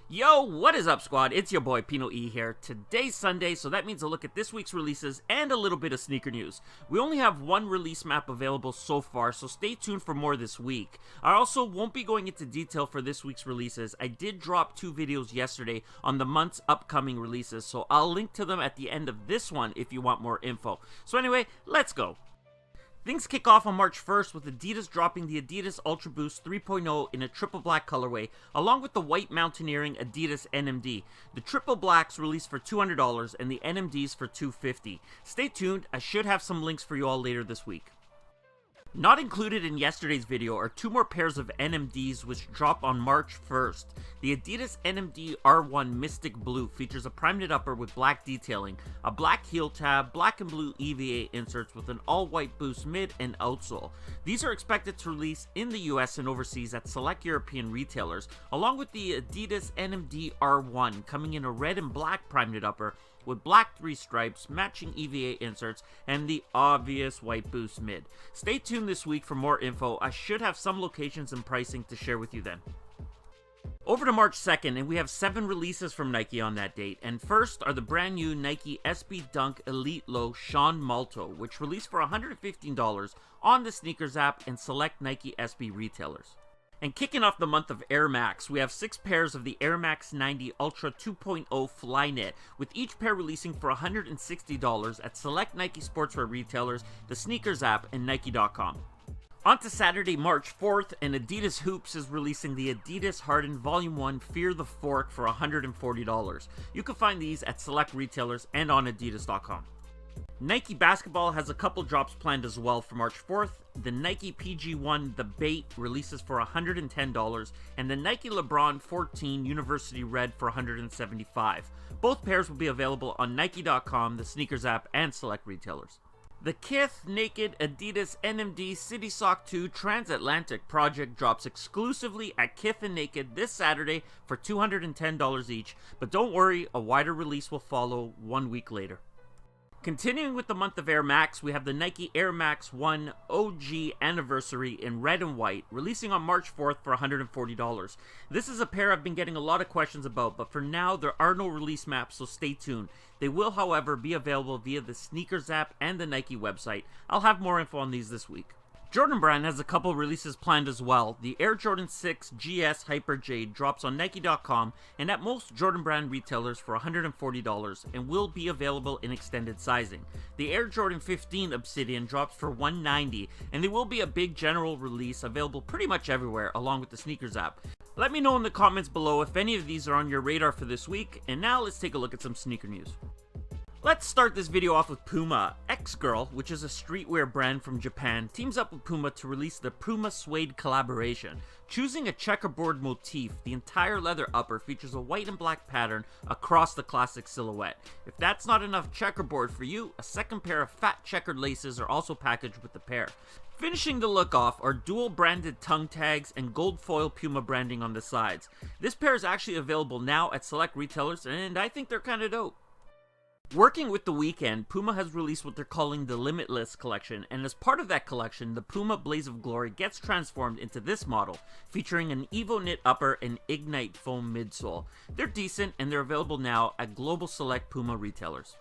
Yo, what is up, squad? It's your boy PinoE here. Today's Sunday, so that means a look at this week's releases and a little bit of sneaker news. We only have one release map available so far, so stay tuned for more this week. I also won't be going into detail for this week's releases. I did drop 2 videos yesterday on the month's upcoming releases, so I'll link to them at the end of this one if you want more info. So anyway, let's go. Things kick off on March 1st with Adidas dropping the Adidas Ultra Boost 3.0 in a triple black colorway, along with the white mountaineering Adidas NMD. The triple blacks released for $200 and the NMDs for $250. Stay tuned, I should have some links for you all later this week. Not included in yesterday's video are 2 more pairs of NMDs which drop on March 1st. The Adidas NMD R1 Mystic Blue features a prime knit upper with black detailing, a black heel tab, black and blue EVA inserts with an all-white boost mid and outsole. These are expected to release in the US and overseas at select European retailers, along with the Adidas NMD R1 coming in a red and black prime knit upper with black 3 stripes, matching EVA inserts, and the obvious white boost mid. Stay tuned this week for more info. I should have some locations and pricing to share with you then. Over to March 2nd, and we have 7 releases from Nike on that date. And first are the brand new Nike SB Dunk Elite Low Sean Malto, which released for $115 on the Sneakers app and select Nike SB retailers. And kicking off the month of Air Max, we have 6 pairs of the Air Max 90 Ultra 2.0 Flyknit, with each pair releasing for $160 at select Nike sportswear retailers, the Sneakers app, and Nike.com. On to Saturday, March 4th, and Adidas Hoops is releasing the Adidas Harden Volume 1 Fear the Fork for $140. You can find these at select retailers and on Adidas.com. Nike Basketball has a couple drops planned as well for March 4th. The Nike PG1 The Bait releases for $110, and the Nike LeBron 14 University Red for $175. Both pairs will be available on Nike.com, the Sneakers app, and select retailers. The Kith Naked Adidas NMD City Sock 2 Transatlantic project drops exclusively at Kith and Naked this Saturday for $210 each, but don't worry, a wider release will follow 1 week later. Continuing with the month of Air Max, we have the Nike Air Max 1 OG Anniversary in red and white, releasing on March 4th for $140. This is a pair I've been getting a lot of questions about, but for now there are no release maps, so stay tuned. They will, however, be available via the Sneakers app and the Nike website. I'll have more info on these this week. Jordan Brand has a couple releases planned as well. The Air Jordan 6 GS Hyper Jade drops on Nike.com and at most Jordan Brand retailers for $140 and will be available in extended sizing. The Air Jordan 15 Obsidian drops for $190 and they will be a big general release available pretty much everywhere along with the Sneakers app. Let me know in the comments below if any of these are on your radar for this week, and now let's take a look at some sneaker news. Let's start this video off with Puma. X-Girl, which is a streetwear brand from Japan, teams up with Puma to release the Puma Suede collaboration. Choosing a checkerboard motif, the entire leather upper features a white and black pattern across the classic silhouette. If that's not enough checkerboard for you, a second pair of fat checkered laces are also packaged with the pair. Finishing the look off are dual branded tongue tags and gold foil Puma branding on the sides. This pair is actually available now at select retailers and I think they're kinda dope. Working with The Weeknd, Puma has released what they're calling the Limitless collection, and as part of that collection, the Puma Blaze of Glory gets transformed into this model, featuring an Evo knit upper and Ignite foam midsole. They're decent, and they're available now at global select Puma retailers.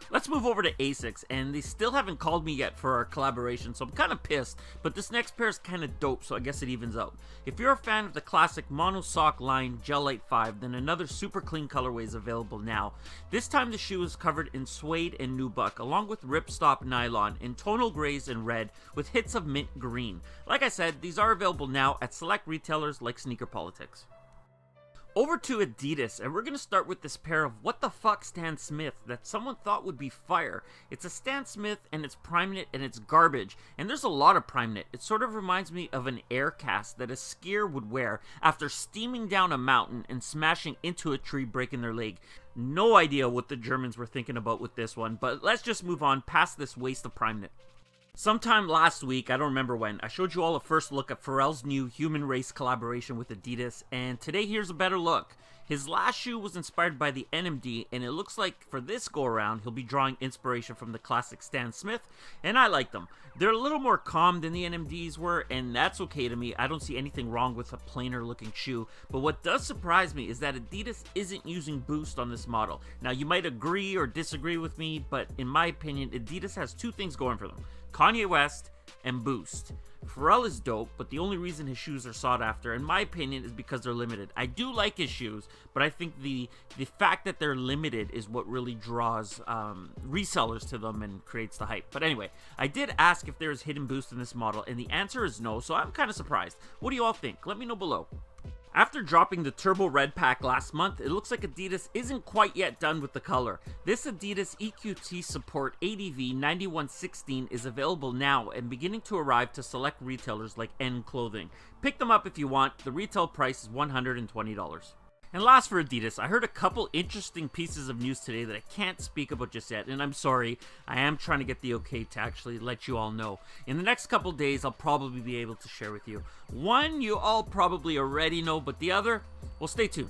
Let's move over to Asics, and they still haven't called me yet for our collaboration, so I'm kind of pissed, but this next pair is kind of dope, so I guess it evens out. If you're a fan of the classic mono sock line Gel Light 5, then another super clean colorway is available now. This time the shoe is covered in suede and nubuck, along with ripstop nylon in tonal grays and red, with hits of mint green. Like I said, these are available now at select retailers like Sneaker Politics. Over to Adidas, and we're going to start with this pair of what the fuck Stan Smith that someone thought would be fire. It's a Stan Smith and it's prime knit and it's garbage, and there's a lot of prime knit. It sort of reminds me of an air cast that a skier would wear after steaming down a mountain and smashing into a tree breaking their leg. No idea what the Germans were thinking about with this one, but let's just move on past this waste of prime knit. Sometime last week, I don't remember when, I showed you all a first look at Pharrell's new Human Race collaboration with Adidas, and today here's a better look. His last shoe was inspired by the NMD, and it looks like for this go around he'll be drawing inspiration from the classic Stan Smith, and I like them. They're a little more calm than the NMDs were, and that's okay to me. I don't see anything wrong with a plainer looking shoe, but what does surprise me is that Adidas isn't using Boost on this model. Now you might agree or disagree with me, but in my opinion Adidas has two things going for them: Kanye West and Boost. Pharell is dope, but the only reason his shoes are sought after, in my opinion, is because they're limited. I do like his shoes, but I think the fact that they're limited is what really draws resellers to them and creates the hype. But anyway, I did ask if there is hidden Boost in this model, and the answer is no, so I'm kind of surprised. What do you all think? Let me know below. After dropping the Turbo Red pack last month, it looks like Adidas isn't quite yet done with the color. This Adidas EQT Support ADV 9116 is available now and beginning to arrive to select retailers like N Clothing. Pick them up if you want. The retail price is $120. And last for Adidas, I heard a couple interesting pieces of news today that I can't speak about just yet, and I'm sorry, I am trying to get the okay to actually let you all know. In the next couple days, I'll probably be able to share with you. One, you all probably already know, but the other, well, stay tuned.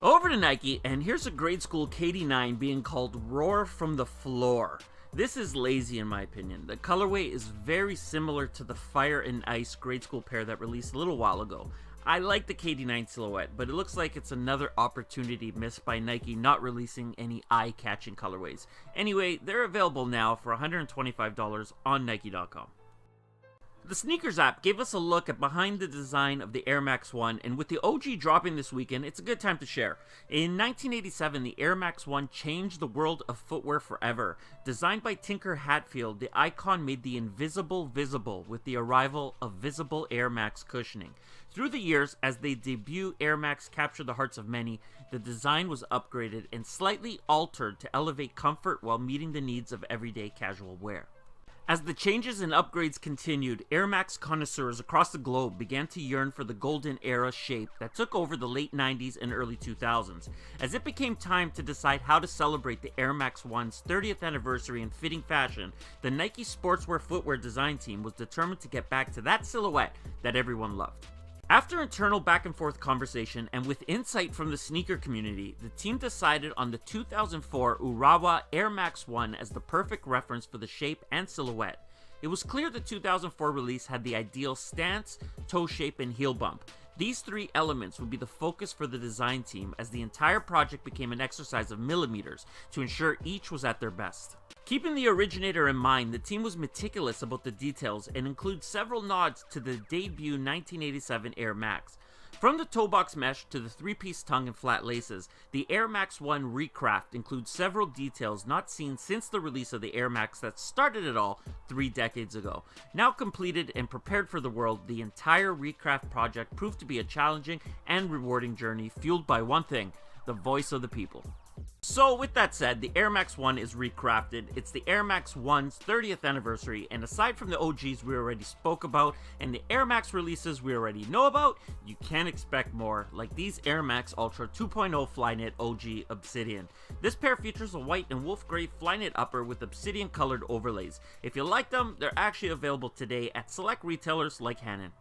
Over to Nike, and here's a grade school KD9 being called Roar from the Floor. This is lazy in my opinion. The colorway is very similar to the Fire and Ice grade school pair that released a little while ago. I like the KD9 silhouette, but it looks like it's another opportunity missed by Nike not releasing any eye-catching colorways. Anyway, they're available now for $125 on Nike.com. The Sneakers app gave us a look at behind the design of the Air Max 1, and with the OG dropping this weekend, it's a good time to share. In 1987, the Air Max 1 changed the world of footwear forever. Designed by Tinker Hatfield, the icon made the invisible visible with the arrival of visible Air Max cushioning. Through the years, as they debut Air Max captured the hearts of many, the design was upgraded and slightly altered to elevate comfort while meeting the needs of everyday casual wear. As the changes and upgrades continued, Air Max connoisseurs across the globe began to yearn for the golden era shape that took over the late 90s and early 2000s. As it became time to decide how to celebrate the Air Max 1's 30th anniversary in fitting fashion, the Nike sportswear footwear design team was determined to get back to that silhouette that everyone loved. After internal back and forth conversation and with insight from the sneaker community, the team decided on the 2004 Urawa Air Max 1 as the perfect reference for the shape and silhouette. It was clear the 2004 release had the ideal stance, toe shape, and heel bump. These three elements would be the focus for the design team as the entire project became an exercise of millimeters to ensure each was at their best. Keeping the originator in mind, the team was meticulous about the details and includes several nods to the debut 1987 Air Max. From the toe box mesh to the three-piece tongue and flat laces, the Air Max 1 recraft includes several details not seen since the release of the Air Max that started it all 3 decades ago. Now completed and prepared for the world, the entire recraft project proved to be a challenging and rewarding journey fueled by one thing: the voice of the people. So with that said, the Air Max 1 is recrafted. It's the Air Max 1's 30th anniversary, and aside from the OGs we already spoke about and the Air Max releases we already know about, you can expect more, like these Air Max Ultra 2.0 Flyknit OG Obsidian. This pair features a white and wolf gray Flyknit upper with Obsidian colored overlays. If you like them, they're actually available today at select retailers like Hanon.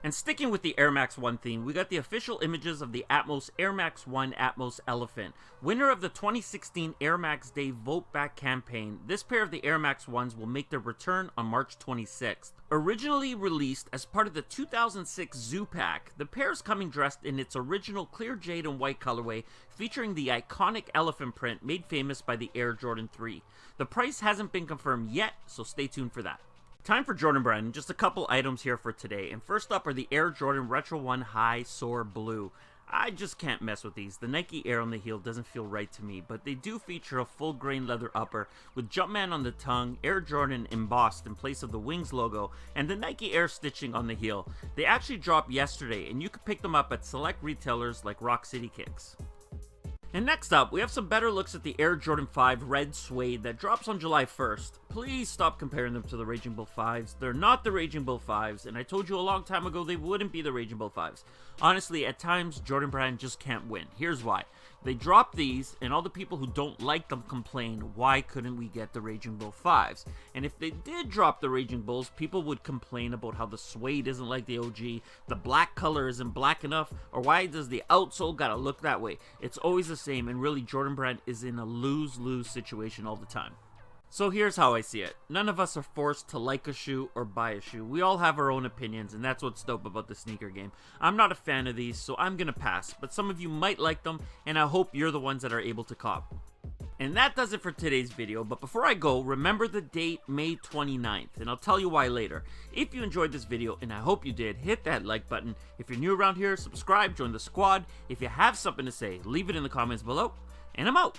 And sticking with the Air Max 1 theme, we got the official images of the Atmos Air Max 1 Atmos Elephant. Winner of the 2016 Air Max Day Vote Back campaign, this pair of the Air Max 1s will make their return on March 26th. Originally released as part of the 2006 Zoo Pack, the pair is coming dressed in its original clear jade and white colorway, featuring the iconic elephant print made famous by the Air Jordan 3. The price hasn't been confirmed yet, so stay tuned for that. Time for Jordan Brand, just a couple items here for today, and first up are the Air Jordan Retro 1 High Soar Blue. I just can't mess with these. The Nike Air on the heel doesn't feel right to me, but they do feature a full grain leather upper with Jumpman on the tongue, Air Jordan embossed in place of the Wings logo, and the Nike Air stitching on the heel. They actually dropped yesterday, and you can pick them up at select retailers like Rock City Kicks. And next up, we have some better looks at the Air Jordan 5 Red Suede that drops on July 1st. Please stop comparing them to the Raging Bull 5s. They're not the Raging Bull 5s, and I told you a long time ago they wouldn't be the Raging Bull 5s. Honestly, at times, Jordan Brand just can't win. Here's why. They dropped these, and all the people who don't like them complain, why couldn't we get the Raging Bull 5s? And if they did drop the Raging Bulls, people would complain about how the suede isn't like the OG, the black color isn't black enough, or why does the outsole gotta look that way? It's always the same, and really Jordan Brand is in a lose-lose situation all the time. So here's how I see it. None of us are forced to like a shoe or buy a shoe. We all have our own opinions, and that's what's dope about the sneaker game. I'm not a fan of these, so I'm gonna pass, but some of you might like them, and I hope you're the ones that are able to cop. And that does it for today's video, but before I go, remember the date, May 29th, and I'll tell you why later. If you enjoyed this video, and I hope you did, hit that like button. If you're new around here, subscribe, join the squad. If you have something to say, leave it in the comments below, and I'm out.